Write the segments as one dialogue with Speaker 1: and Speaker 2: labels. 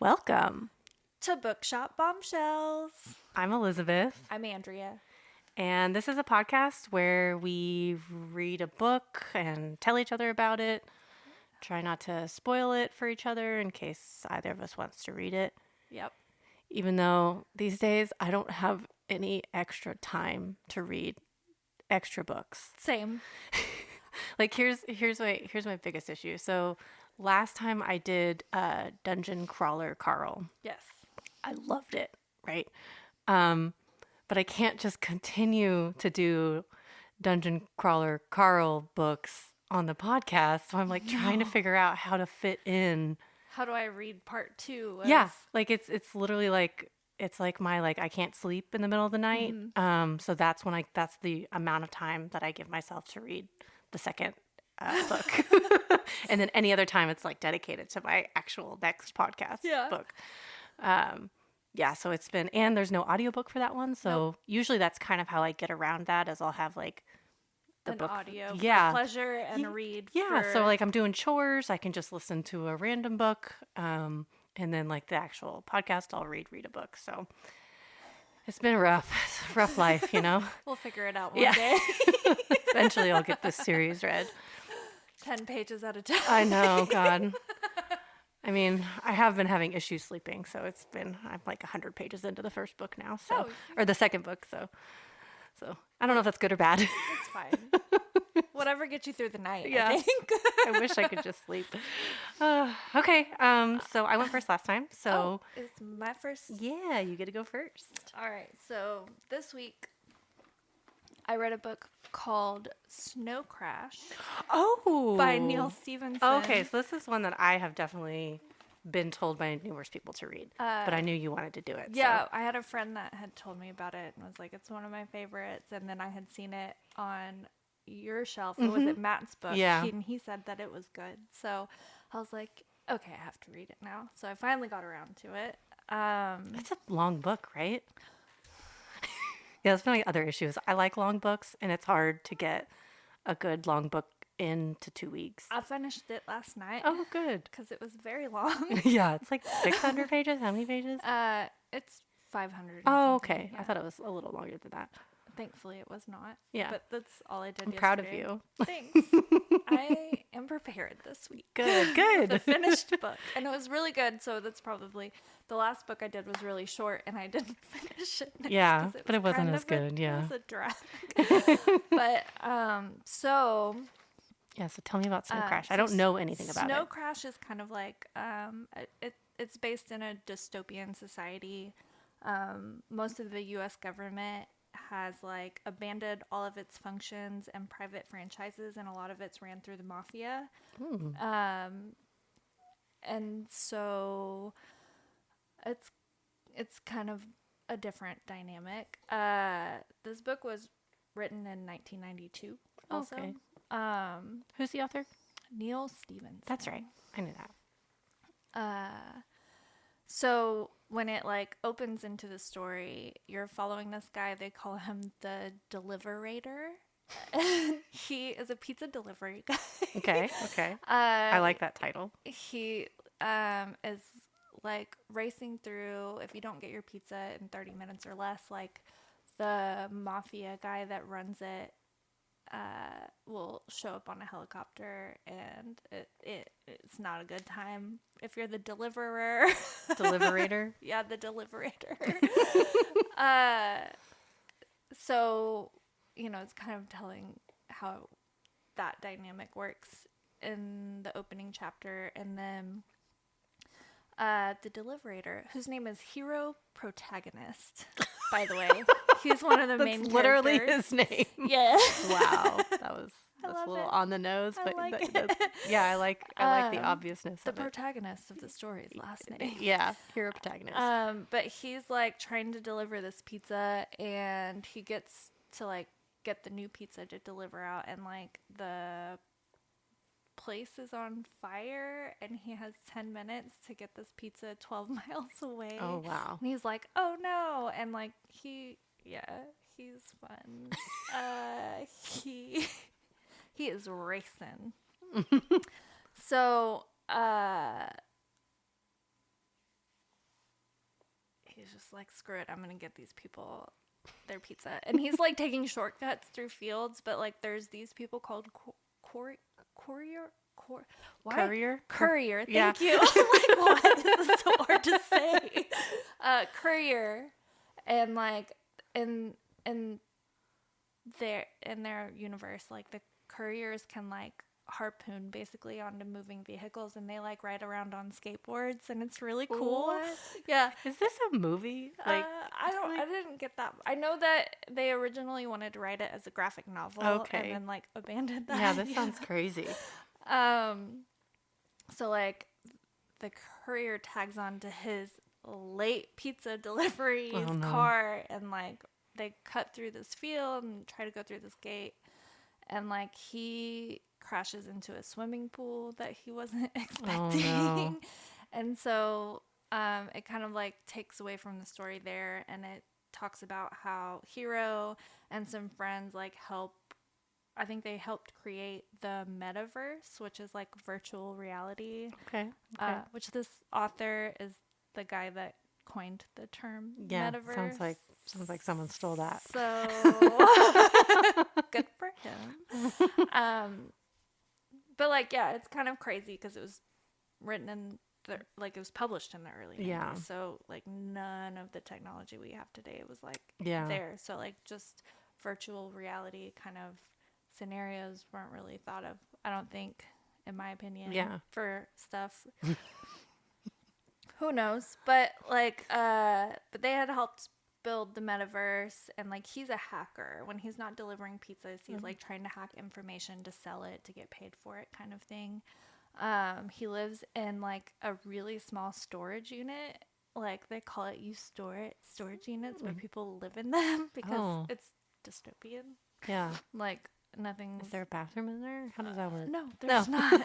Speaker 1: Welcome
Speaker 2: to Bookshop Bombshells.
Speaker 1: I'm Elizabeth.
Speaker 2: I'm Andrea.
Speaker 1: And this is a podcast where we read a book and tell each other about it. Try not to spoil it for each other in case either of us wants to read it.
Speaker 2: Yep.
Speaker 1: Even though these days I don't have any extra time to read extra books.
Speaker 2: Same.
Speaker 1: Like here's my biggest issue. So last time I did Dungeon Crawler Carl.
Speaker 2: Yes.
Speaker 1: I loved it, right? But I can't just continue to do Dungeon Crawler Carl books on the podcast. So I'm like trying to figure out how to fit in.
Speaker 2: How do I read part 2?
Speaker 1: Yeah, like it's literally like it's like my I can't sleep in the middle of the night. So that's the amount of time that I give myself to read the second book. And then any other time it's like dedicated to my actual next podcast book. Yeah, so it's been, and there's no audiobook for that one. So usually that's kind of how I get around that, is I'll have like the
Speaker 2: an
Speaker 1: book.
Speaker 2: audio for pleasure and a read for...
Speaker 1: So like I'm doing chores, I can just listen to a random book. And then like the actual podcast, I'll read a book. So it's been a rough life, you know?
Speaker 2: We'll figure it out one day.
Speaker 1: Eventually I'll get this series read.
Speaker 2: 10 pages at a time.
Speaker 1: I know, God. I mean, I have been having issues sleeping, so I'm like 100 pages into the first book now, or the second book, so I don't know if that's good or bad.
Speaker 2: It's fine. Whatever gets you through the night,
Speaker 1: yeah.
Speaker 2: I think.
Speaker 1: I wish I could just sleep. Okay, so I went first last time, so...
Speaker 2: Oh, it's my first?
Speaker 1: Yeah, you get to go first.
Speaker 2: All right, so this week I read a book called Snow Crash.
Speaker 1: Oh!
Speaker 2: By Neal Stephenson.
Speaker 1: Okay, so this is one that I have definitely been told by numerous people to read, but I knew you wanted to do it.
Speaker 2: Yeah,
Speaker 1: so.
Speaker 2: I had a friend that had told me about it and was like, it's one of my favorites. And then I had seen it on your shelf. Or was it Matt's book?
Speaker 1: Yeah.
Speaker 2: And he said that it was good. So I was like, okay, I have to read it now. So I finally got around to it.
Speaker 1: It's a long book, right? Yeah, that's my other issue. I like long books, and it's hard to get a good long book into 2 weeks.
Speaker 2: I finished it last night.
Speaker 1: Oh, good.
Speaker 2: Because it was very long.
Speaker 1: Yeah, it's like 600 pages. How many pages?
Speaker 2: It's 500.
Speaker 1: Oh, okay. Yeah. I thought it was a little longer than that.
Speaker 2: Thankfully, it was not.
Speaker 1: Yeah.
Speaker 2: But that's all I did
Speaker 1: I'm
Speaker 2: yesterday.
Speaker 1: proud of you.
Speaker 2: Thanks. I am prepared this week.
Speaker 1: Good.
Speaker 2: The finished book. And it was really good. So that's probably... The last book I did was really short, and I didn't finish it.
Speaker 1: Yeah, but it wasn't as good. Yeah.
Speaker 2: It was a drag. But, so...
Speaker 1: Yeah, so tell me about Snow Crash. I don't know anything about it.
Speaker 2: Snow Crash is kind of like... it's based in a dystopian society. Most of the U.S. government has like abandoned all of its functions and private franchises, and a lot of it's ran through the mafia. And so it's kind of a different dynamic. This book was written in 1992 also.
Speaker 1: Okay. Who's the author?
Speaker 2: Neal Stephenson.
Speaker 1: That's right. I knew that.
Speaker 2: So when it like opens into the story, you're following this guy. They call him the Deliverator. He is a pizza delivery guy.
Speaker 1: Okay. I like that title.
Speaker 2: He is like racing through. If you don't get your pizza in 30 minutes or less, like the mafia guy that runs it will show up on a helicopter, and it's not a good time if you're the deliverer.
Speaker 1: Deliverator?
Speaker 2: Yeah, the Deliverator. So, it's kind of telling how that dynamic works in the opening chapter. And then the Deliverator, whose name is Hero Protagonist, by the way. He's one of the main characters.
Speaker 1: Literally his name.
Speaker 2: Yeah.
Speaker 1: Wow. That's a little on the nose, but
Speaker 2: I like
Speaker 1: yeah, I like the obviousness
Speaker 2: the
Speaker 1: of it.
Speaker 2: protagonist of the story's last name.
Speaker 1: Yeah, hero protagonist.
Speaker 2: But he's like trying to deliver this pizza, and he gets to like get the new pizza to deliver out, and like the place is on fire, and he has 10 minutes to get this pizza 12 miles away.
Speaker 1: Oh, wow.
Speaker 2: And he's like, oh no. And like he's fun. He is racing. So he's just like, screw it, I'm gonna get these people their pizza. And he's like taking shortcuts through fields, but like there's these people called courier. Courier. Thank you. I'm like, what? This is so hard to say. Courier, and like in their universe, like the couriers can like harpoon basically onto moving vehicles, and they like ride around on skateboards, and it's really cool.
Speaker 1: What?
Speaker 2: Yeah.
Speaker 1: Is this a movie? Like,
Speaker 2: I didn't get that. I know that they originally wanted to write it as a graphic novel, and then like abandoned that.
Speaker 1: Yeah, this sounds crazy.
Speaker 2: So like the courier tags on to his late pizza delivery car, and like they cut through this field and try to go through this gate, and like he crashes into a swimming pool that he wasn't expecting. Oh, no. And so it kind of like takes away from the story there, and it talks about how Hero and some friends like I think they helped create the Metaverse, which is like virtual reality. Okay. Which this author is the guy that coined the term Metaverse.
Speaker 1: Sounds like someone stole that.
Speaker 2: So good for him. But like, yeah, it's kind of crazy because it was written in it was published in the early 90s. Yeah. So like none of the technology we have today was like there. So like just virtual reality kind of scenarios weren't really thought of, I don't think, in my opinion, for stuff. Who knows? But like but they had helped build the Metaverse, and like he's a hacker. When he's not delivering pizzas, he's like trying to hack information to sell it to get paid for it, kind of thing. He lives in like a really small storage unit. Like they call it storage units, but people live in them because it's dystopian. Yeah. Like nothing.
Speaker 1: Is there a bathroom in there? How does that work?
Speaker 2: No, there's not.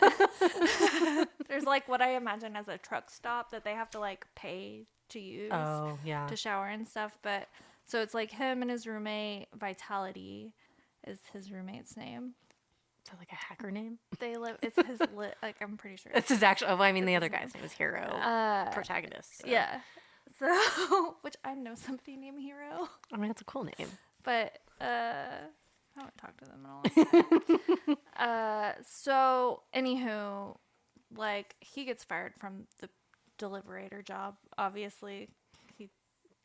Speaker 2: There's like what I imagine as a truck stop that they have to like pay to use. Oh, yeah. To shower and stuff. But so it's like him and his roommate, Vitality is his roommate's name.
Speaker 1: Is that like a hacker name?
Speaker 2: They live. It's his like I'm pretty sure.
Speaker 1: It's his actual. Oh, I mean the other guy's name is Hero. Protagonist. So. Yeah.
Speaker 2: So which I know somebody named Hero.
Speaker 1: I mean it's a cool name.
Speaker 2: But I haven't talked to them in a long time. So anywho, like he gets fired from the deliberator job. Obviously, he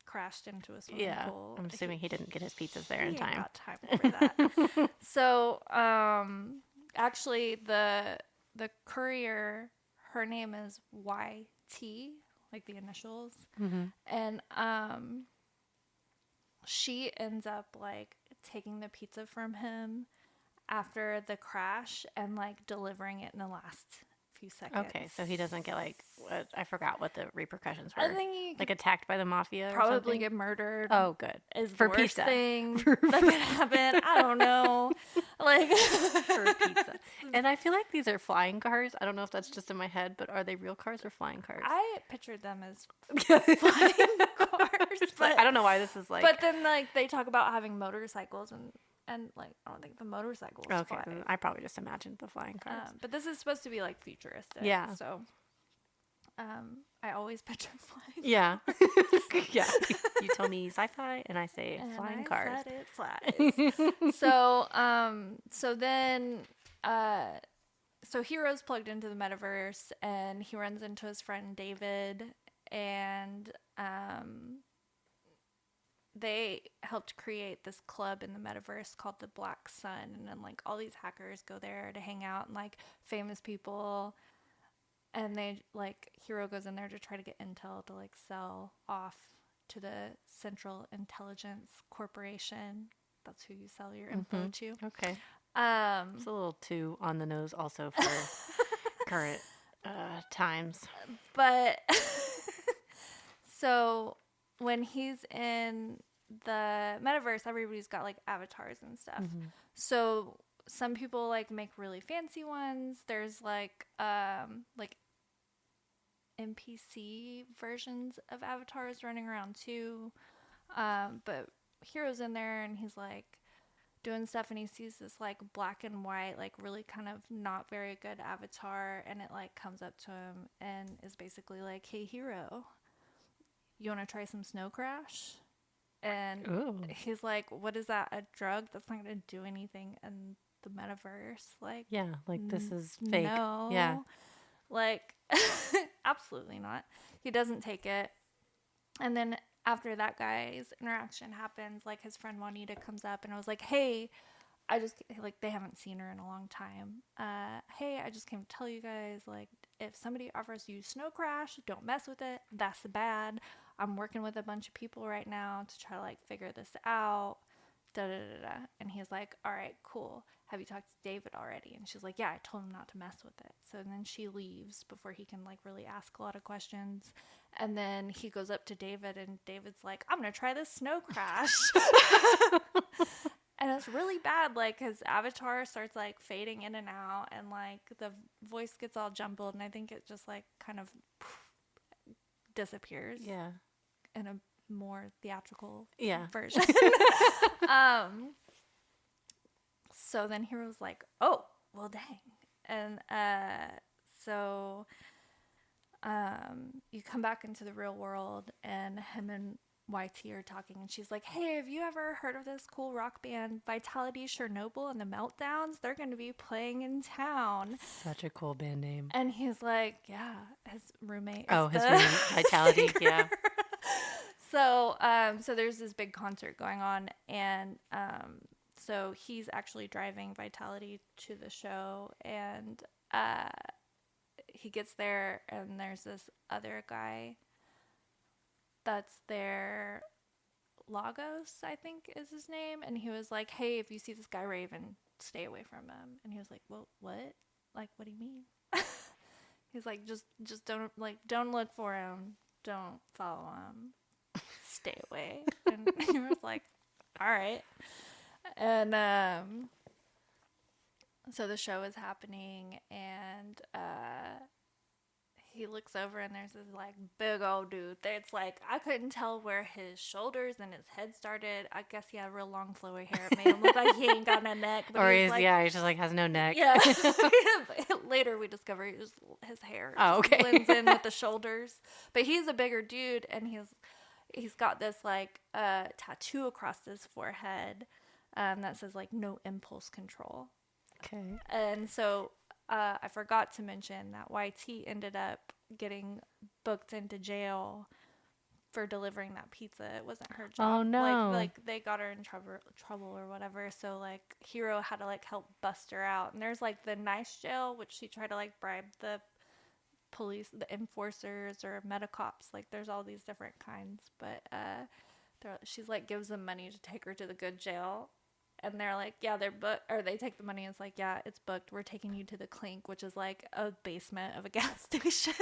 Speaker 2: crashed into a swimming pool.
Speaker 1: I'm assuming he didn't get his pizzas there in time.
Speaker 2: Got time for that. So, actually, the courier, her name is YT, like the initials, and she ends up like taking the pizza from him after the crash and like delivering it in the last few seconds.
Speaker 1: Okay, so he doesn't get like I forgot what the repercussions were. I think he like attacked by the mafia.
Speaker 2: Probably
Speaker 1: or something?
Speaker 2: Get murdered.
Speaker 1: Oh, good.
Speaker 2: Is for the worst pizza thing that could happen. I don't know. Like
Speaker 1: for pizza. And I feel like these are flying cars. I don't know if that's just in my head, but are they real cars or flying cars?
Speaker 2: I pictured them as flying cars.
Speaker 1: But I don't know why this is like.
Speaker 2: But then like they talk about having motorcycles and like I don't think the motorcycles fly.
Speaker 1: Then I probably just imagined the flying cars.
Speaker 2: But this is supposed to be like futuristic. Yeah. So I always picture flying.
Speaker 1: Yeah. Yeah. You tell me sci-fi and I say flying cars.
Speaker 2: Said it flies. So then so Hero's plugged into the Metaverse and he runs into his friend David, and they helped create this club in the Metaverse called the Black Sun, and then like all these hackers go there to hang out, and like famous people, and they like Hero goes in there to try to get intel to like sell off to the Central Intelligence Corporation. That's who you sell your info to.
Speaker 1: Okay. It's a little too on the nose also for current times.
Speaker 2: But so when he's in the Metaverse, everybody's got like avatars and stuff. So some people like make really fancy ones. There's like NPC versions of avatars running around too. But Hero's in there and he's like doing stuff, and he sees this like black and white, like really kind of not very good avatar, and it like comes up to him and is basically like, "Hey, Hero, you want to try some snow crash? And
Speaker 1: Ooh.
Speaker 2: he's like, what is that? A drug? That's not going to do anything in the metaverse. Like,
Speaker 1: Yeah, like this is fake.
Speaker 2: No.
Speaker 1: Yeah.
Speaker 2: Like, absolutely not. He doesn't take it. And then after that guy's interaction happens, like his friend Juanita comes up and I was like, hey, like they haven't seen her in a long time. Hey, I just came to tell you guys, like, if somebody offers you snow crash, don't mess with it. That's bad. I'm working with a bunch of people right now to try to like figure this out. Da da da da. And he's like, all right, cool. Have you talked to David already? And she's like, yeah, I told him not to mess with it. So then she leaves before he can like really ask a lot of questions. And then he goes up to David and David's like, I'm going to try this snow crash. And it's really bad, like, his avatar starts, like, fading in and out, and, like, the voice gets all jumbled, and I think it just, like, kind of disappears.
Speaker 1: Yeah.
Speaker 2: In a more theatrical
Speaker 1: Yeah.
Speaker 2: version. So then Hero's like, oh, well, dang. And so you come back into the real world, and him and YT are talking, and she's like, hey, have you ever heard of this cool rock band Vitality, Chernobyl, and the Meltdowns? They're going to be playing in town.
Speaker 1: Such a cool band name.
Speaker 2: And he's like, yeah, his roommate
Speaker 1: his roommate, Vitality.
Speaker 2: singer.
Speaker 1: Yeah.
Speaker 2: So there's this big concert going on, and so he's actually driving Vitality to the show, and he gets there, and there's this other guy that's there, Lagos, I think is his name, and he was like, hey, if you see this guy Raven, stay away from him. And he was like, well, what? Like, what do you mean? He's like, just don't look for him, don't follow him, stay away. And he was like, all right. And so the show is happening, and he looks over, and there's this like big old dude. It's like I couldn't tell where his shoulders and his head started. I guess he had real long flowy hair. It made him look like he ain't got no neck. But
Speaker 1: Or
Speaker 2: he
Speaker 1: just like has no neck.
Speaker 2: Yeah. Later we discover his hair blends in with the shoulders. But he's a bigger dude, and he's got this like tattoo across his forehead that says like no impulse control.
Speaker 1: Okay.
Speaker 2: And so I forgot to mention that YT ended up getting booked into jail for delivering that pizza. It wasn't her job.
Speaker 1: Oh no!
Speaker 2: Like they got her in trouble or whatever. So like Hero had to like help bust her out. And there's like the nice jail, which she tried to like bribe the police, the enforcers or medicops. Like there's all these different kinds. But she's like gives them money to take her to the good jail. And they're like, yeah, they're booked, or they take the money and it's like, yeah, it's booked. We're taking you to the Clink, which is like a basement of a gas station.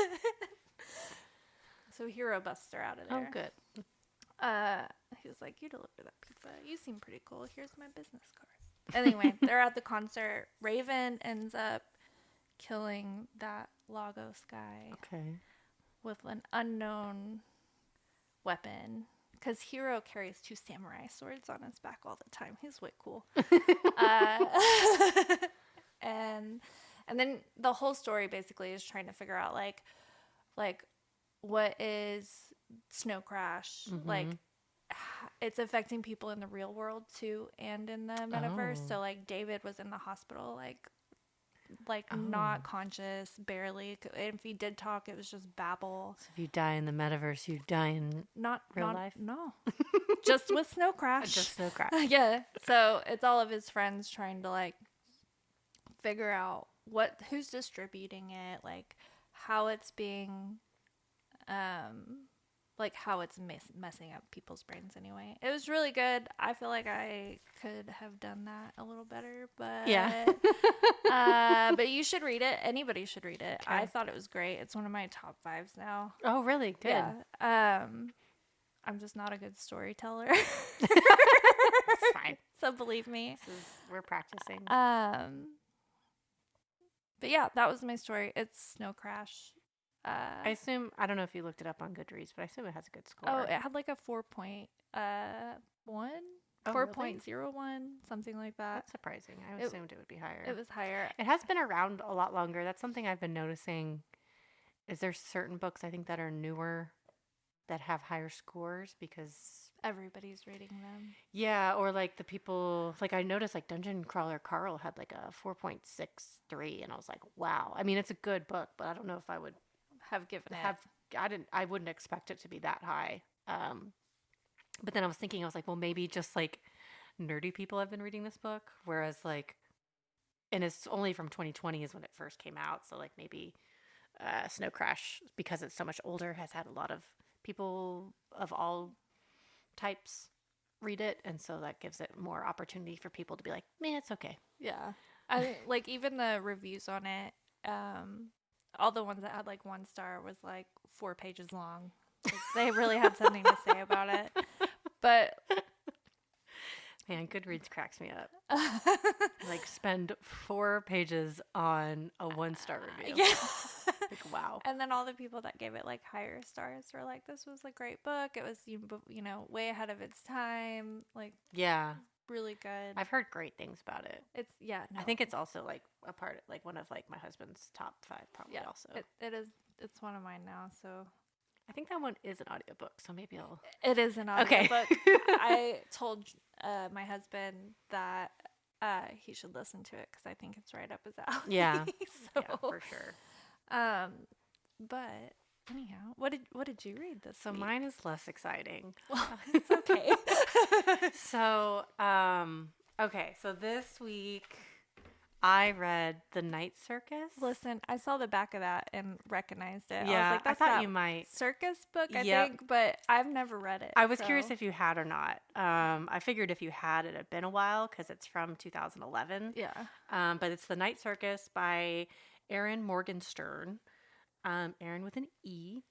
Speaker 2: So Hero busts her out of there.
Speaker 1: Oh, good.
Speaker 2: He was like, you deliver that pizza. You seem pretty cool. Here's my business card. Anyway, they're at the concert. Raven ends up killing that Lagos guy.
Speaker 1: Okay.
Speaker 2: With an unknown weapon. Because Hero carries 2 samurai swords on his back all the time. He's way cool. And then the whole story basically is trying to figure out like what is Snow Crash?
Speaker 1: Mm-hmm.
Speaker 2: Like it's affecting people in the real world too and in the metaverse.
Speaker 1: Oh.
Speaker 2: So like David was in the hospital not conscious, barely. If he did talk, it was just babble.
Speaker 1: So if you die in the metaverse, you die in real life?
Speaker 2: No. Just with Snow Crash.
Speaker 1: Just Snow Crash.
Speaker 2: Yeah. So it's all of his friends trying to like figure out who's distributing it, like how it's being like how it's messing up people's brains anyway. It was really good. I feel like I could have done that a little better, but
Speaker 1: yeah.
Speaker 2: But you should read it. Anybody should read it.
Speaker 1: Okay.
Speaker 2: I thought it was great. It's one of my top 5s now.
Speaker 1: Oh, really? Good.
Speaker 2: Yeah. I'm just not a good storyteller.
Speaker 1: It's fine.
Speaker 2: So believe me.
Speaker 1: We're practicing.
Speaker 2: But yeah, that was my story. It's Snow Crash.
Speaker 1: I assume, I don't know if you looked it up on Goodreads, but I assume it has a good score.
Speaker 2: Oh, it had like a 4.1? 4.01,
Speaker 1: really?
Speaker 2: something like that.
Speaker 1: That's surprising. I assumed it would be higher.
Speaker 2: It was higher.
Speaker 1: It has been around a lot longer. That's something I've been noticing. Is there certain books I think that are newer that have higher scores because
Speaker 2: everybody's reading them.
Speaker 1: yeah, or like the people like I noticed like Dungeon Crawler Carl had like a 4.63 and I was like, wow. I mean, it's a good book, but I don't know if I would
Speaker 2: Have given
Speaker 1: have
Speaker 2: it.
Speaker 1: I wouldn't expect it to be that high. But then I was thinking, I was like, well, maybe just like nerdy people have been reading this book, whereas like, and it's only from 2020 is when it first came out, so like maybe Snow Crash, because it's so much older, has had a lot of people of all types read it, and so that gives it more opportunity for people to be like, man, it's okay.
Speaker 2: Yeah. I like even the reviews on it, all the ones that had like 1 star was like 4 pages long. Like, they really had something to say about it. But
Speaker 1: man, Goodreads cracks me up. Like spend 4 pages on a 1-star review.
Speaker 2: yeah.
Speaker 1: Like wow.
Speaker 2: And then all the people that gave it like higher stars were like, this was a great book. It was, you know, way ahead of its time. Like,
Speaker 1: Yeah.
Speaker 2: really good.
Speaker 1: I've heard great things about it.
Speaker 2: It's, yeah. No.
Speaker 1: I think it's also like a part, like one of like my husband's top 5 probably
Speaker 2: yeah,
Speaker 1: also.
Speaker 2: It is, it's one of mine now, so.
Speaker 1: I think that one is an audiobook, so maybe I'll.
Speaker 2: It is an audiobook.
Speaker 1: Okay.
Speaker 2: I told my husband that he should listen to it because I think it's right up his alley.
Speaker 1: Yeah.
Speaker 2: So,
Speaker 1: Yeah, for sure.
Speaker 2: But anyhow, what did you read this
Speaker 1: So
Speaker 2: week?
Speaker 1: mine is less exciting.
Speaker 2: Well, it's okay.
Speaker 1: So, okay. So this week I read The Night Circus.
Speaker 2: Listen, I saw the back of that and recognized it.
Speaker 1: Yeah,
Speaker 2: I was like, that's
Speaker 1: I thought
Speaker 2: that
Speaker 1: you might.
Speaker 2: circus book, I
Speaker 1: Yep.
Speaker 2: think, but I've never read it.
Speaker 1: I was
Speaker 2: so.
Speaker 1: curious if you had or not. I figured if you had, it had been a while because it's from 2011.
Speaker 2: Yeah.
Speaker 1: But it's The Night Circus by Erin Morgenstern. Erin with an E.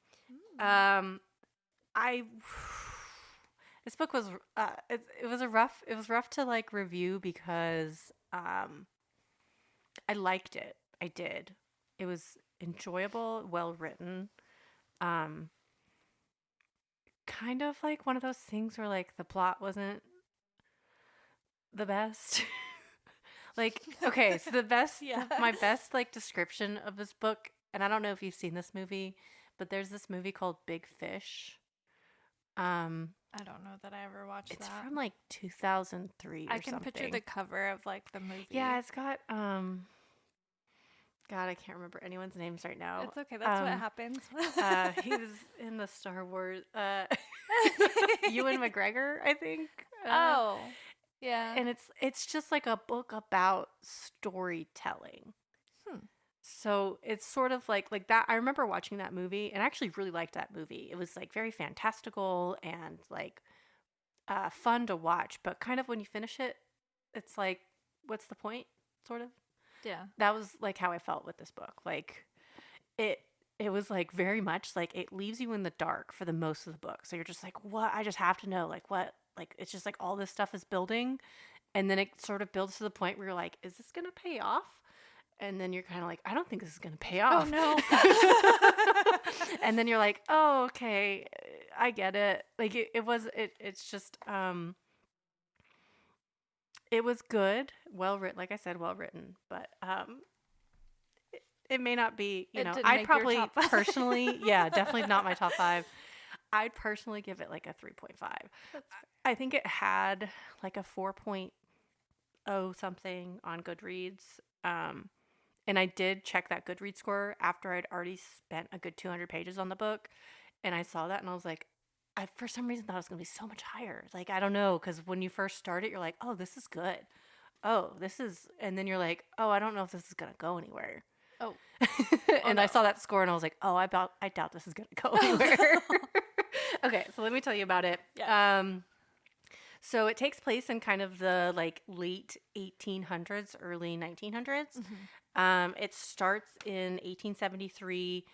Speaker 1: This book was it was rough to like review because I liked it. I did. It was enjoyable, well written. Kind of like one of those things where like the plot wasn't the best. Like, okay, so my best like description of this book, and I don't know if you've seen this movie, but there's this movie called Big Fish.
Speaker 2: I don't know that I ever watched
Speaker 1: It's
Speaker 2: that.
Speaker 1: from like 2003 or
Speaker 2: I can
Speaker 1: something.
Speaker 2: picture the cover of like the movie.
Speaker 1: Yeah, it's got God, I can't remember anyone's names right now.
Speaker 2: It's okay. That's what happens.
Speaker 1: He was in the Star Wars. Ewan McGregor, I think.
Speaker 2: Oh, yeah.
Speaker 1: And it's just like a book about storytelling. So it's sort of like that. I remember watching that movie and I actually really liked that movie. It was like very fantastical and like fun to watch. But kind of when you finish it, it's like, what's the point? Sort of.
Speaker 2: Yeah.
Speaker 1: That was like how I felt with this book. Like it was like very much like it leaves you in the dark for the most of the book. So you're just like, what? I just have to know like what, like it's just like all this stuff is building. And then it sort of builds to the point where you're like, is this going to pay off? And then you're kind of like, I don't think this is going to pay off.
Speaker 2: Oh
Speaker 1: no. And then you're like, oh, okay. I get it. Like it's just, it was good, well written. Like I said, well written, but it may not be. You know, I'd probably personally, yeah, definitely not my top 5. I'd personally give it like a 3.5. I think it had like a 4.0 something on Goodreads. And I did check that Goodreads score after I'd already spent a good 200 pages on the book, and I saw that and I was like, I for some reason thought it was going to be so much higher. Like, I don't know, because when you first start it, you're like, oh, this is good. Oh, this is, and then you're like, oh, I don't know if this is going to go anywhere.
Speaker 2: Oh.
Speaker 1: And no. I saw that score and I was like, oh, I doubt this is going to go anywhere. Okay, so let me tell you about it.
Speaker 2: Yeah.
Speaker 1: So it takes place in kind of the like late 1800s, early 1900s. It starts in 1873.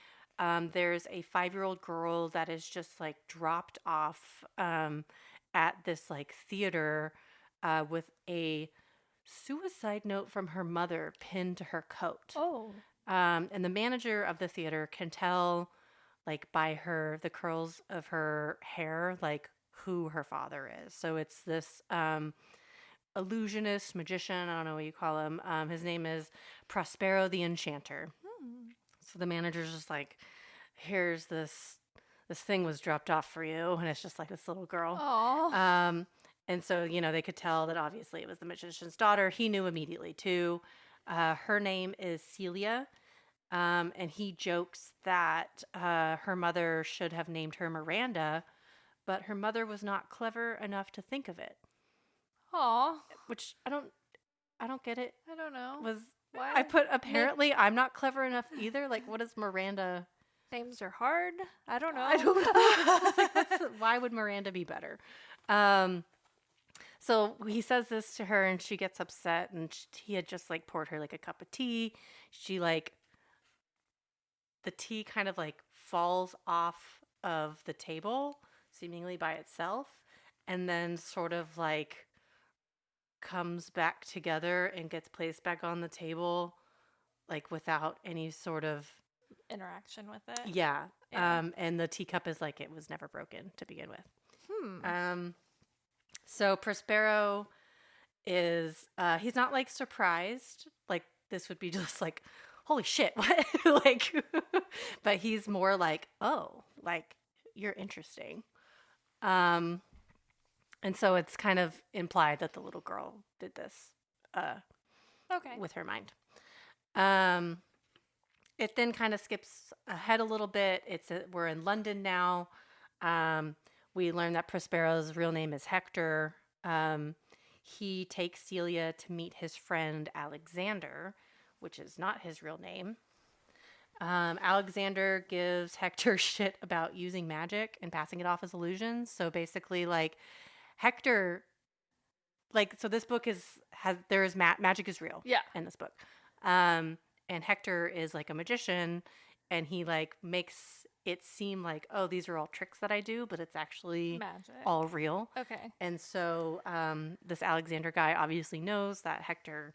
Speaker 1: There's a 5-year-old girl that is just like dropped off at this like theater with a suicide note from her mother pinned to her coat.
Speaker 2: Oh.
Speaker 1: And the manager of the theater can tell like by the curls of her hair, like who her father is. So it's this illusionist, magician, I don't know what you call him. His name is Prospero the Enchanter. So the manager's just like, here's this this thing was dropped off for you. And it's just like this little girl.
Speaker 2: Aw.
Speaker 1: And so, they could tell that obviously it was the magician's daughter. He knew immediately too. Her name is Celia. And he jokes that her mother should have named her Miranda, but her mother was not clever enough to think of it.
Speaker 2: Aw.
Speaker 1: Which I don't get it.
Speaker 2: I don't know.
Speaker 1: Why? I put apparently I'm not clever enough either. Like, what is Miranda?
Speaker 2: Names are hard. I don't know.
Speaker 1: I don't know. I was like, why would Miranda be better? So he says this to her and she gets upset, and he had just like poured her like a cup of tea. She like, the tea kind of like falls off of the table seemingly by itself, and then sort of like comes back together and gets placed back on the table like without any sort of
Speaker 2: interaction with it.
Speaker 1: Yeah. And the teacup is like, it was never broken to begin with. So Prospero is he's not like surprised, like this would be just like, holy shit, what? Like but he's more like, oh, like you're interesting. And so it's kind of implied that the little girl did this with her mind. It then kind of skips ahead a little bit. We're in London now. We learn that Prospero's real name is Hector. He takes Celia to meet his friend Alexander, which is not his real name. Alexander gives Hector shit about using magic and passing it off as illusions. So basically, like, Hector, like, so this book magic is real.
Speaker 2: Yeah.
Speaker 1: In this book. And Hector is like a magician, and he like makes it seem like, oh, these are all tricks that I do, but it's actually
Speaker 2: magic.
Speaker 1: All real.
Speaker 2: Okay.
Speaker 1: And so this Alexander guy obviously knows that Hector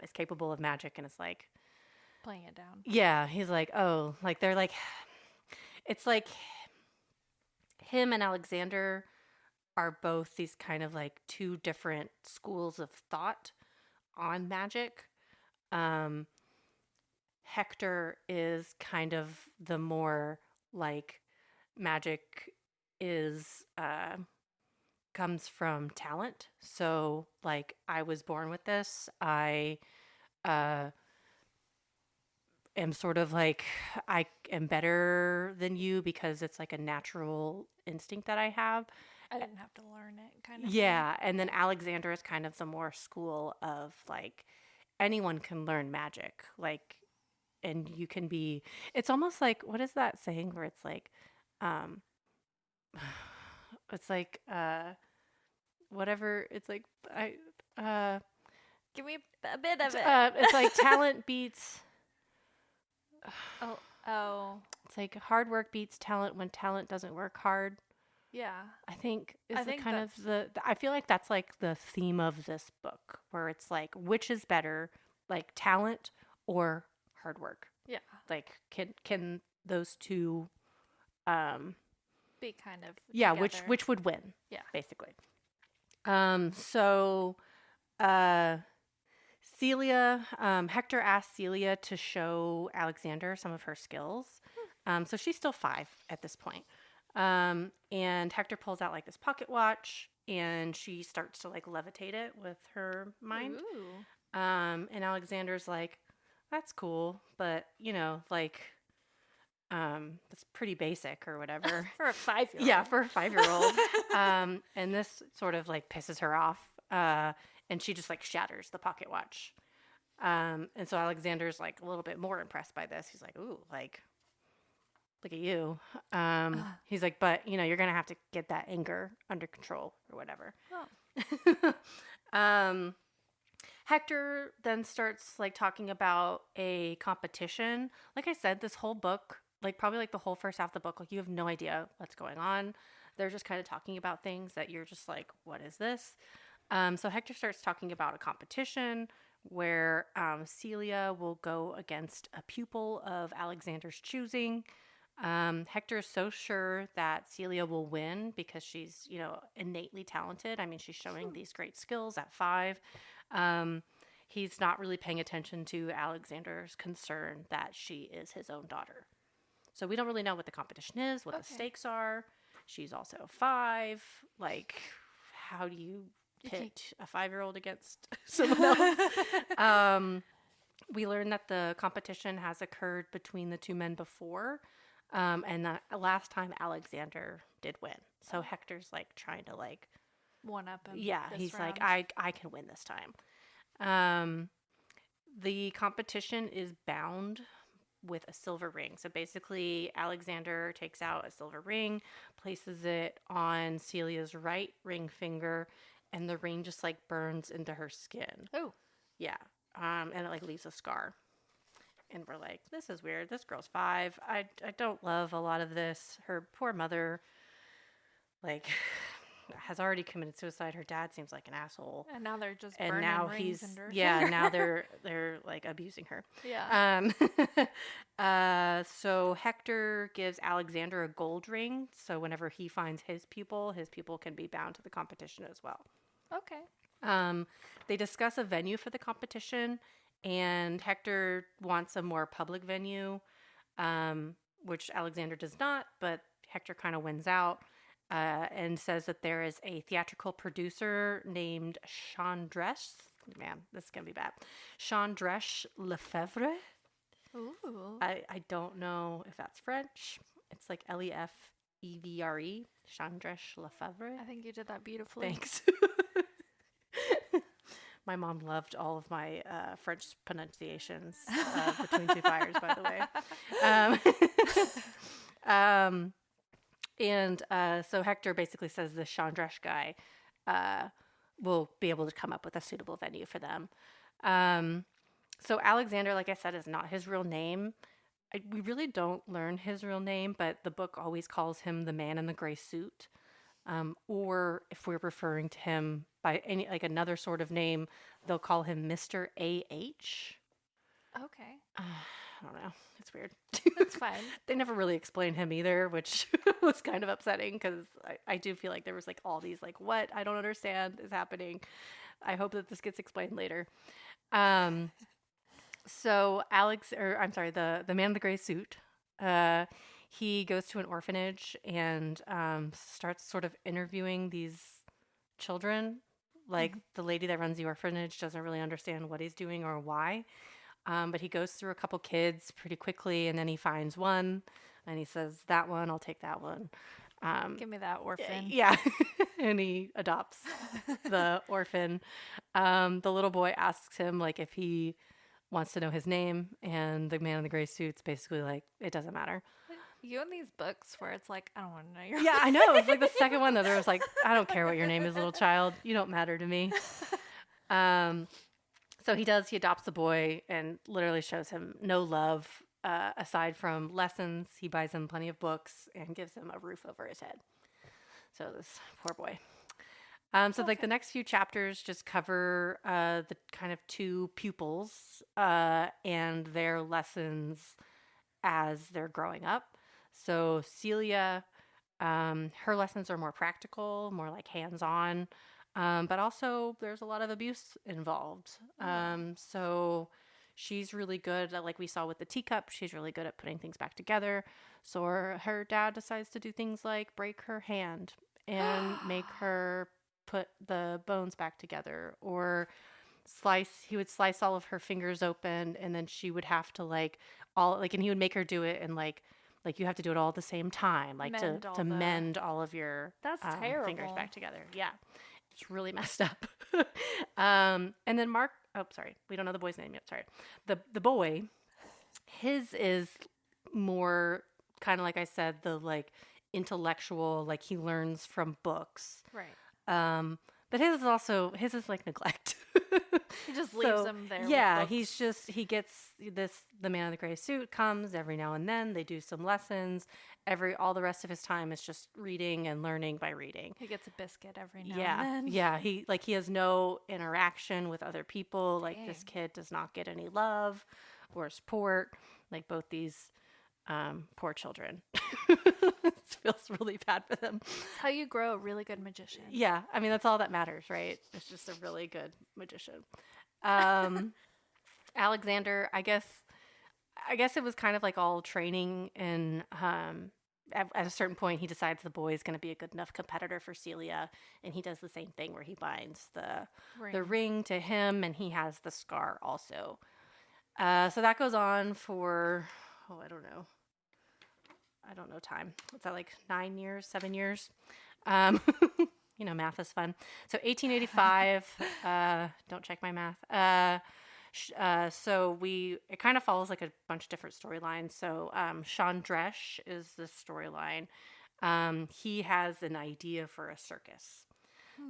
Speaker 1: is capable of magic, and it's like
Speaker 2: playing it down.
Speaker 1: Yeah, he's like, oh, like they're like, it's like him and Alexander are both these kind of like two different schools of thought on magic. Hector is kind of the more like magic is comes from talent. So like, I was born with this. I am sort of like, I am better than you because it's like a natural instinct that I have.
Speaker 2: I didn't have to learn it, kind of.
Speaker 1: Yeah. And then Alexander is kind of the more school of like, anyone can learn magic. Like, and you can be, it's almost like, what is that saying where it's like, it's like, whatever, it's like,
Speaker 2: give me a bit of it.
Speaker 1: It's like talent beats.
Speaker 2: Oh.
Speaker 1: It's like hard work beats talent when talent doesn't work hard.
Speaker 2: Yeah.
Speaker 1: I think I feel like that's like the theme of this book, where it's like, which is better, like talent or hard work?
Speaker 2: Yeah.
Speaker 1: Like, can those two
Speaker 2: be kind of
Speaker 1: together? Which would win? Yeah. Basically. So Celia, Hector asked Celia to show Alexander some of her skills. So she's still 5 at this point. And Hector pulls out like this pocket watch, and she starts to like levitate it with her mind.
Speaker 2: Ooh.
Speaker 1: And Alexander's like, that's cool, but like, that's pretty basic or whatever.
Speaker 2: For a 5-year-old.
Speaker 1: Yeah, for a 5-year-old. And this sort of like pisses her off. And she just like shatters the pocket watch. And so Alexander's like a little bit more impressed by this. He's like, ooh, like, look at you. He's like, but you're going to have to get that anger under control or whatever. Oh. Hector then starts like talking about a competition. Like I said, this whole book, like probably like the whole first half of the book, like you have no idea what's going on. They're just kind of talking about things that you're just like, what is this? So Hector starts talking about a competition where Celia will go against a pupil of Alexander's choosing. Hector is so sure that Celia will win because she's, innately talented. I mean, she's showing these great skills at 5. He's not really paying attention to Alexander's concern that she is his own daughter. So we don't really know what the competition is, what the stakes are. She's also 5. Like, how do you pit a 5-year-old against someone else? We learned that the competition has occurred between the 2 men before. And the last time Alexander did win. So Hector's like trying to like
Speaker 2: one up him.
Speaker 1: Yeah, he's round. Like, I can win this time. The competition is bound with a silver ring. So basically, Alexander takes out a silver ring, places it on Celia's right ring finger, and the ring just like burns into her skin.
Speaker 2: Oh.
Speaker 1: Yeah. And it like leaves a scar. And we're like, this is weird. This girl's 5. I don't love a lot of this. Her poor mother, like, has already committed suicide. Her dad seems like an asshole.
Speaker 2: And now they're just burning rings into her
Speaker 1: finger. Now they're like abusing her.
Speaker 2: Yeah.
Speaker 1: So Hector gives Alexander a gold ring. So whenever he finds his pupil can be bound to the competition as well.
Speaker 2: Okay.
Speaker 1: They discuss a venue for the competition, and Hector wants a more public venue, which Alexander does not, but Hector kind of wins out and says that there is a theatrical producer named Chandresh. Man, this is going to be bad. Chandresh Lefevre.
Speaker 2: Ooh.
Speaker 1: I don't know if that's French. It's like Lefevre. Chandresh Lefevre.
Speaker 2: I think you did that beautifully.
Speaker 1: Thanks. My mom loved all of my French pronunciations between 2 fires, by the way. So Hector basically says the Chandresh guy will be able to come up with a suitable venue for them. So Alexander, like I said, is not his real name. We really don't learn his real name, but the book always calls him the man in the gray suit. Or if we're referring to him by any like another sort of name, they'll call him Mr. A.H.
Speaker 2: Okay.
Speaker 1: I don't know. It's weird.
Speaker 2: That's fine.
Speaker 1: They never really explained him either, which was kind of upsetting because I do feel like there was like all these like, what? I don't understand is happening. I hope that this gets explained later. So the man in the gray suit, he goes to an orphanage and starts sort of interviewing these children. Like the lady that runs the orphanage doesn't really understand what he's doing or why. But he goes through a couple kids pretty quickly, and then he finds one, and he says, that one, I'll take that one.
Speaker 2: Give me that orphan.
Speaker 1: Yeah. And he adopts the orphan. The little boy asks him, like, if he wants to know his name, and the man in the gray suit's basically like, it doesn't matter.
Speaker 2: You and these books where it's like, I don't want to know your
Speaker 1: Yeah, I know. It's like the second one that there was like, I don't care what your name is, little child. You don't matter to me. So he adopts the boy and literally shows him no love aside from lessons. He buys him plenty of books and gives him a roof over his head. So this poor boy. Like the next few chapters just cover the kind of 2 pupils and their lessons as they're growing up. So Celia, her lessons are more practical, more like hands-on, but also there's a lot of abuse involved. So she's really good at, like we saw with the teacup, she's really good at putting things back together. So her dad decides to do things like break her hand and make her put the bones back together, or he would slice all of her fingers open, and then she would have to and he would make her do it, and like you have to do it all at the same time, like mend all of your fingers back together. Yeah, it's really messed up. And then we don't know the boy's name yet. Sorry, the boy, his is more kind of like I said, the like intellectual, like he learns from books,
Speaker 2: right?
Speaker 1: But his is like neglect.
Speaker 2: He just leaves them there.
Speaker 1: Yeah, he gets the man in the gray suit comes every now and then. They do some lessons. All the rest of his time is just reading and learning by reading.
Speaker 2: He gets a biscuit every now and then.
Speaker 1: Yeah. He has no interaction with other people. Dang. Like this kid does not get any love or support. Like both these poor children. It feels really bad for them.
Speaker 2: It's how you grow a really good magician.
Speaker 1: Yeah, I mean that's all that matters, right? It's just a really good magician. Alexander, I guess I guess it was kind of like all training, and at a certain point, he decides the boy is going to be a good enough competitor for Celia, and he does the same thing where he binds the ring to him, and he has the scar also. So that goes on for, I don't know time. What's that, like 9 years, 7 years? Math is fun. So 1885, don't check my math. It kind of follows like a bunch of different storylines. So Chandresh is the storyline. He has an idea for a circus.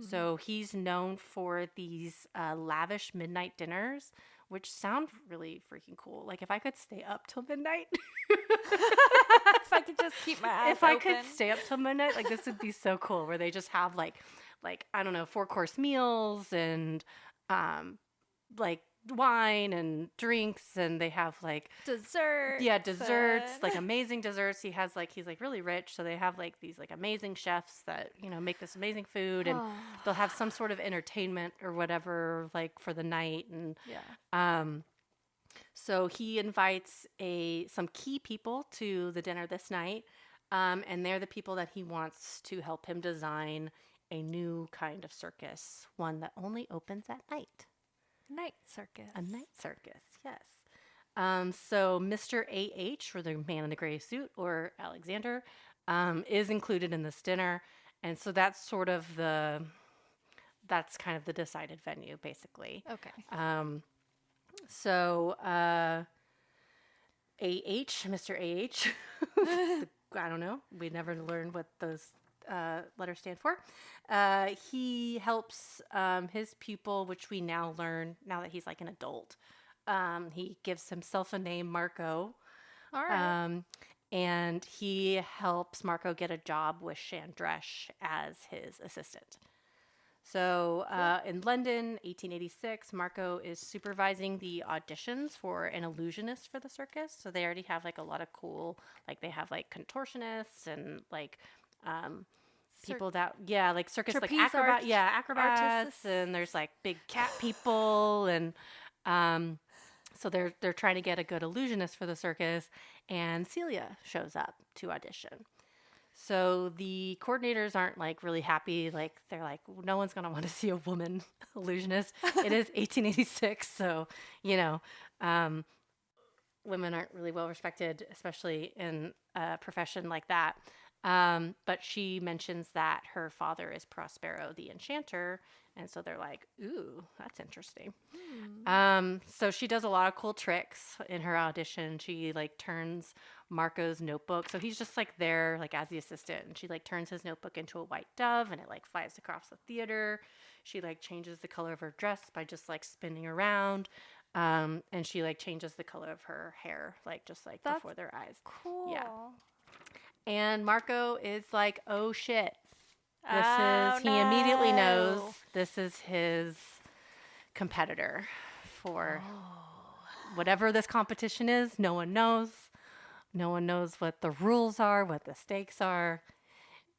Speaker 1: So he's known for these lavish midnight dinners, which sound really freaking cool. Like if I could stay up till midnight.
Speaker 2: If I could just keep my eyes
Speaker 1: If I
Speaker 2: open.
Speaker 1: could stay up till midnight, like this would be so cool, where they just have like I don't know, 4-course meals and like wine and drinks, and they have like
Speaker 2: desserts.
Speaker 1: Yeah, desserts, like amazing desserts. He's like really rich, so they have like these like amazing chefs that, make this amazing food, and they'll have some sort of entertainment or whatever like for the night. And so he invites some key people to the dinner this night, and they're the people that he wants to help him design a new kind of circus, one that only opens at night.
Speaker 2: Night Circus.
Speaker 1: A night circus, yes. So Mr. A.H., or the man in the gray suit, or Alexander, is included in this dinner, and so that's kind of the decided venue, basically.
Speaker 2: Okay.
Speaker 1: So A.H., Mr. A.H., I don't know. We never learned what those letters stand for. He helps his pupil, which we now learn, now that he's like an adult. He gives himself a name, Marco.
Speaker 2: All right.
Speaker 1: And he helps Marco get a job with Chandresh as his assistant. So in London, 1886, Marco is supervising the auditions for an illusionist for the circus. So they already have like a lot of cool, like they have like contortionists and like people like circus, like acrobats, artists. And there's like big cat people, and so they're trying to get a good illusionist for the circus, and Celia shows up to audition. So the coordinators aren't like really happy. Like they're like, no one's gonna want to see a woman illusionist. It is 1886, so women aren't really well respected, especially in a profession like that. But she mentions that her father is Prospero the Enchanter, and so they're like, ooh, that's interesting. So she does a lot of cool tricks in her audition. She like turns Marco's notebook, so he's just like there like as the assistant, and she like turns his notebook into a white dove, and it like flies across the theater. She like changes the color of her dress by just like spinning around. And she like changes the color of her hair, like just like
Speaker 2: That's
Speaker 1: before their eyes.
Speaker 2: Cool.
Speaker 1: Yeah. And Marco is like, oh shit. He immediately knows this is his competitor for whatever this competition is. No one knows. No one knows what the rules are, what the stakes are.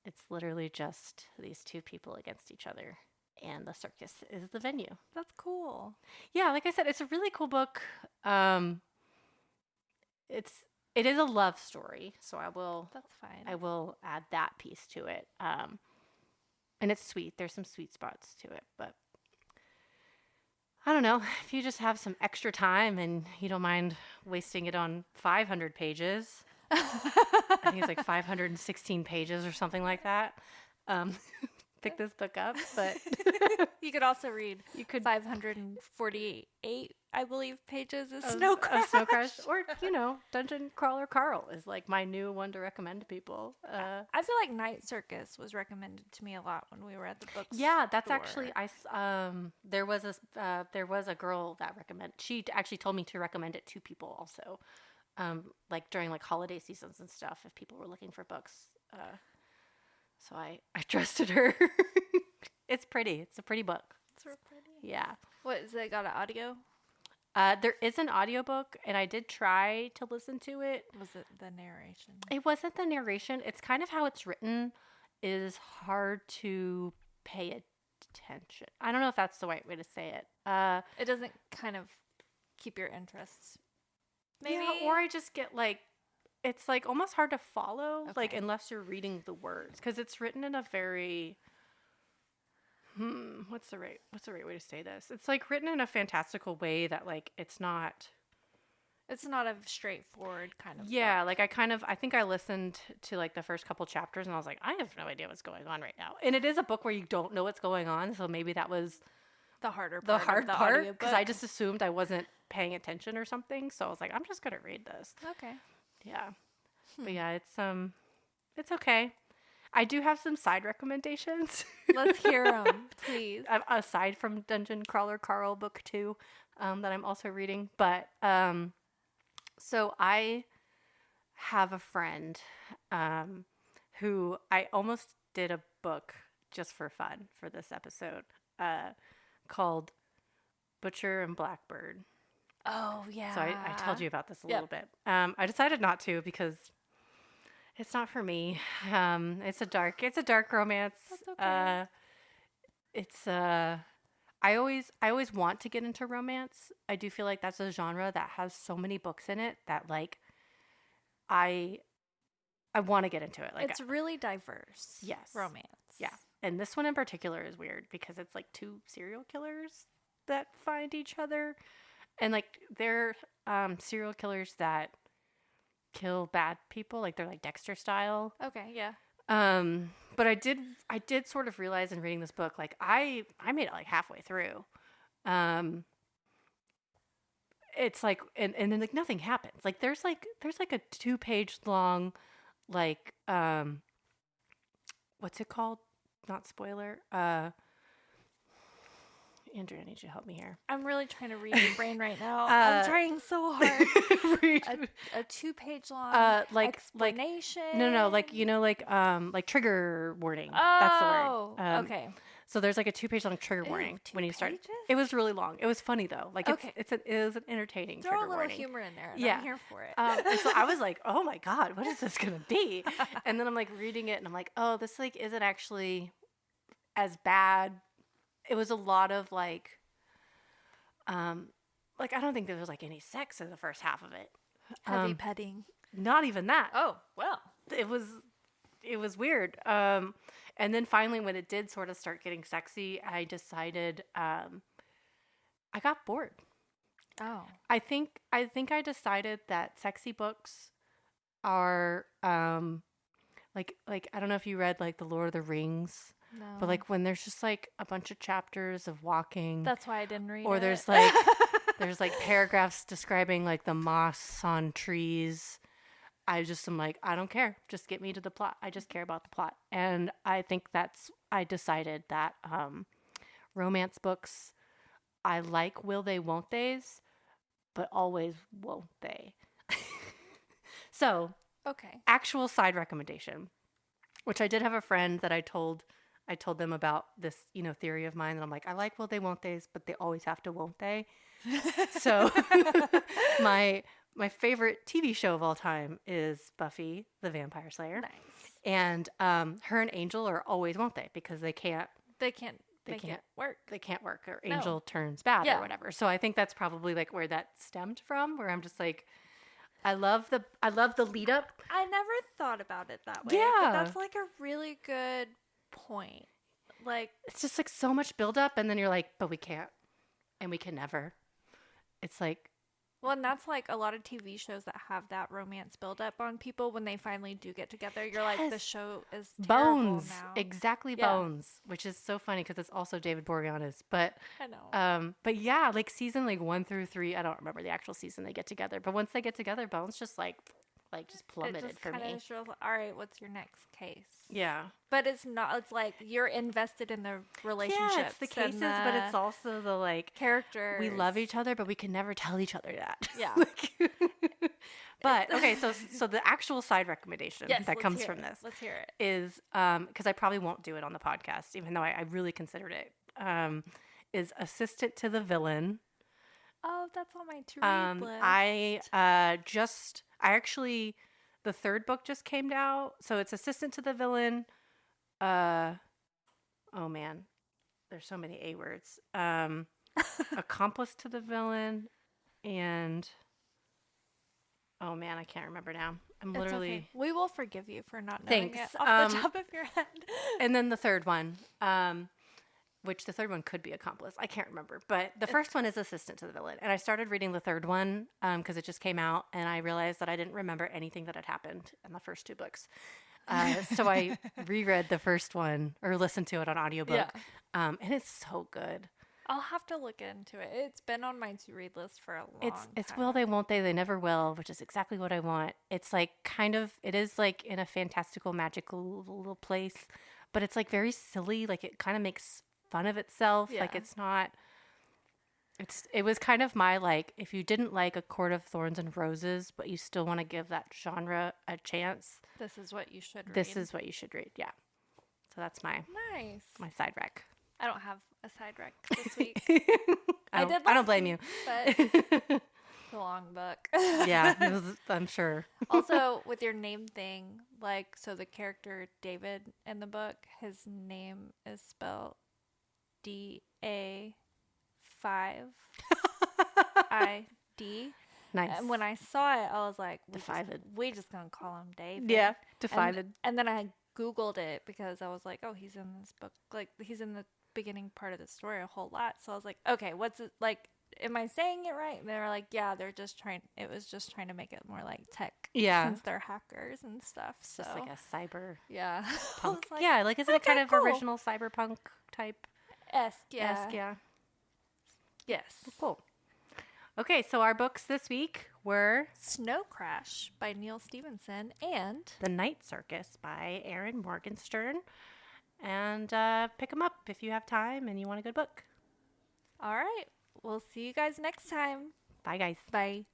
Speaker 1: It's literally just these two people against each other. And the circus is the venue.
Speaker 2: That's cool.
Speaker 1: Yeah, like I said, it's a really cool book. It is a love story, so
Speaker 2: That's fine.
Speaker 1: I will add that piece to it. And it's sweet. There's some sweet spots to it, but I don't know. If you just have some extra time and you don't mind wasting it on 500 pages, I think it's like 516 pages or something like that. Pick this book up, but
Speaker 2: you could also read 548, I believe, pages of Snow Crash.
Speaker 1: Or Dungeon Crawler Carl is like my new one to recommend to people.
Speaker 2: I feel like Night Circus was recommended to me a lot when we were at the bookstore.
Speaker 1: Yeah, that's actually there was a girl that recommended. She actually told me to recommend it to people also, like during like holiday seasons and stuff, if people were looking for books. So I trusted her. It's pretty. It's a pretty book.
Speaker 2: It's real pretty.
Speaker 1: Yeah.
Speaker 2: What, is it got an audio?
Speaker 1: There is an audiobook, and I did try to listen to it.
Speaker 2: Was it the narration?
Speaker 1: It wasn't the narration. It's kind of how it's written is hard to pay attention. I don't know if that's the right way to say it.
Speaker 2: It doesn't kind of keep your interests maybe.
Speaker 1: Yeah, or I just get like, it's like almost hard to follow,
Speaker 2: Okay.
Speaker 1: like unless you're reading the words, because it's written in a very, what's the right way to say this? It's like written in a fantastical way that like it's not
Speaker 2: a straightforward kind of
Speaker 1: Yeah,
Speaker 2: book.
Speaker 1: like I think I listened to like the first couple chapters and I was like, I have no idea what's going on right now. And it is a book where you don't know what's going on, so maybe that was
Speaker 2: The harder
Speaker 1: the
Speaker 2: part
Speaker 1: hard
Speaker 2: of the
Speaker 1: part
Speaker 2: audiobook.
Speaker 1: because I just assumed I wasn't paying attention or something. So I was like, I'm just gonna read this.
Speaker 2: Okay.
Speaker 1: Yeah, but yeah, it's okay. I do have some side recommendations.
Speaker 2: Let's hear them, please.
Speaker 1: Aside from Dungeon Crawler Carl book 2, that I'm also reading, but so I have a friend who I almost did a book just for fun for this episode called Butcher and Blackbird.
Speaker 2: Oh, yeah.
Speaker 1: So I told you about this a little bit. I decided not to because it's not for me. It's a dark romance.
Speaker 2: That's okay.
Speaker 1: I always want to get into romance. I do feel like that's a genre that has so many books in it that like I want to get into it. Like
Speaker 2: it's really diverse.
Speaker 1: Yes.
Speaker 2: Romance.
Speaker 1: Yeah. And this one in particular is weird because it's like two serial killers that find each other. And like they're serial killers that kill bad people, like they're like Dexter style.
Speaker 2: Okay, yeah.
Speaker 1: But I did sort of realize in reading this book, like I made it like halfway through. It's like and then like nothing happens. Like there's like a 2-page long like what's it called? Not spoiler. Andrea, I need you to help me here.
Speaker 2: I'm really trying to read your brain right now. I'm trying so hard. a 2-page long explanation.
Speaker 1: No, like you know, like trigger warning. That's the word.
Speaker 2: Okay.
Speaker 1: So there's like a 2-page long trigger warning when you start.
Speaker 2: pages?
Speaker 1: It was really long. It was funny though. Like
Speaker 2: Okay.
Speaker 1: it is an entertaining
Speaker 2: Throw
Speaker 1: trigger
Speaker 2: a little
Speaker 1: warning.
Speaker 2: humor in there. And
Speaker 1: Yeah.
Speaker 2: I'm here for it.
Speaker 1: And so I was like, oh my God, what is this gonna be? And then I'm like reading it and I'm like, oh, this like isn't actually as bad. It was a lot of like I don't think there was like any sex in the first half of it.
Speaker 2: Heavy petting.
Speaker 1: Not even that.
Speaker 2: Oh, well.
Speaker 1: It was weird. And then finally when it did sort of start getting sexy, I decided I got bored.
Speaker 2: Oh.
Speaker 1: I think I decided that sexy books are like I don't know if you read like The Lord of the Rings.
Speaker 2: No.
Speaker 1: But like when there's just like a bunch of chapters of walking,
Speaker 2: That's why I didn't read
Speaker 1: or
Speaker 2: it.
Speaker 1: there's like there's like paragraphs describing like the moss on trees. I just am like, I don't care. Just get me to the plot. I just care about the plot. And I think I decided that romance books, I like will they, won't they's, but always won't they. So,
Speaker 2: okay.
Speaker 1: actual side recommendation, which I did have a friend that I told them about this, theory of mine. And I'm like, I like will they, won't they's, but they always have to, won't they? So my favorite TV show of all time is Buffy the Vampire Slayer.
Speaker 2: Nice.
Speaker 1: And her and Angel are always, won't they? Because they can't
Speaker 2: They can't work.
Speaker 1: They can't work, or Angel turns bad or whatever. So I think that's probably like where that stemmed from, where I'm just like, I love the lead up.
Speaker 2: I never thought about it that way.
Speaker 1: Yeah.
Speaker 2: But that's like a really good point. Like,
Speaker 1: it's just like so much build up, and then you're like, but we can't, and we can never. It's like,
Speaker 2: well, and that's like a lot of TV shows that have that romance build up on people when they finally do get together. You're like, the show is terrible
Speaker 1: Bones,
Speaker 2: now.
Speaker 1: exactly.
Speaker 2: Yeah.
Speaker 1: Bones, which is so funny because it's also David Boreanaz. But
Speaker 2: I know.
Speaker 1: But yeah, like season like 1 through 3, I don't remember the actual season they get together. But once they get together, Bones just just plummeted
Speaker 2: it just
Speaker 1: for me.
Speaker 2: Shows, all right, what's your next case?
Speaker 1: Yeah,
Speaker 2: but it's not. It's like you're invested in the relationship.
Speaker 1: yeah, it's the cases, but it's also the like
Speaker 2: characters.
Speaker 1: We love each other, but we can never tell each other that.
Speaker 2: Yeah.
Speaker 1: But okay, so the actual side recommendation that comes from this,
Speaker 2: let's hear it,
Speaker 1: is because I probably won't do it on the podcast, even though I really considered it. Is Assistant to the Villain.
Speaker 2: Oh, that's on my to-read
Speaker 1: list. I actually, the third book just came out, so it's Assistant to the Villain. Oh man, there's so many A words. Accomplice to the Villain, and Oh man, I can't remember now. I'm
Speaker 2: It's
Speaker 1: literally.
Speaker 2: okay. We will forgive you for not knowing
Speaker 1: Thanks.
Speaker 2: it off the top of your head.
Speaker 1: And then the third one, which the third one could be Accomplice. I can't remember. But the first one is Assistant to the Villain. And I started reading the third one because it just came out. And I realized that I didn't remember anything that had happened in the first two books. So I reread the first one or listened to it on audiobook. And it's so good.
Speaker 2: I'll have to look into it. It's been on my to-read list for a long time.
Speaker 1: It's will they, won't they never will, which is exactly what I want. It's like it is like in a fantastical, magical little place, but it's like very silly. Like it kind of makes fun of itself.
Speaker 2: Yeah.
Speaker 1: Like it was kind of my like, if you didn't like A Court of Thorns and Roses, but you still want to give that genre a chance,
Speaker 2: this is what you should read.
Speaker 1: this is what you should read. Yeah. So that's my side rec.
Speaker 2: I don't have a side rec this week.
Speaker 1: I don't blame you.
Speaker 2: But it's a long book.
Speaker 1: Yeah, I'm sure.
Speaker 2: Also, with your name thing, like, so the character David in the book, his name is spelled DA5ID.
Speaker 1: Nice.
Speaker 2: And when I saw it, I was like, we just gonna call him David.
Speaker 1: Yeah, Defied.
Speaker 2: And then I Googled it because I was like, oh, he's in this book. Like, he's in the beginning part of the story a whole lot. So I was like, okay, what's it like? Am I saying it right? And they were like, yeah, it was just trying to make it more like tech.
Speaker 1: Yeah.
Speaker 2: Since they're hackers and stuff. So.
Speaker 1: Just like a cyber
Speaker 2: punk.
Speaker 1: Like, yeah, like isn't it kind of original cyberpunk type?
Speaker 2: Esque, yeah.
Speaker 1: Yeah.
Speaker 2: Yes.
Speaker 1: Cool. Okay, so our books this week were
Speaker 2: Snow Crash by Neal Stephenson and
Speaker 1: The Night Circus by Erin Morgenstern. And pick them up if you have time and you want a good book.
Speaker 2: All right. We'll see you guys next time.
Speaker 1: Bye, guys.
Speaker 2: Bye.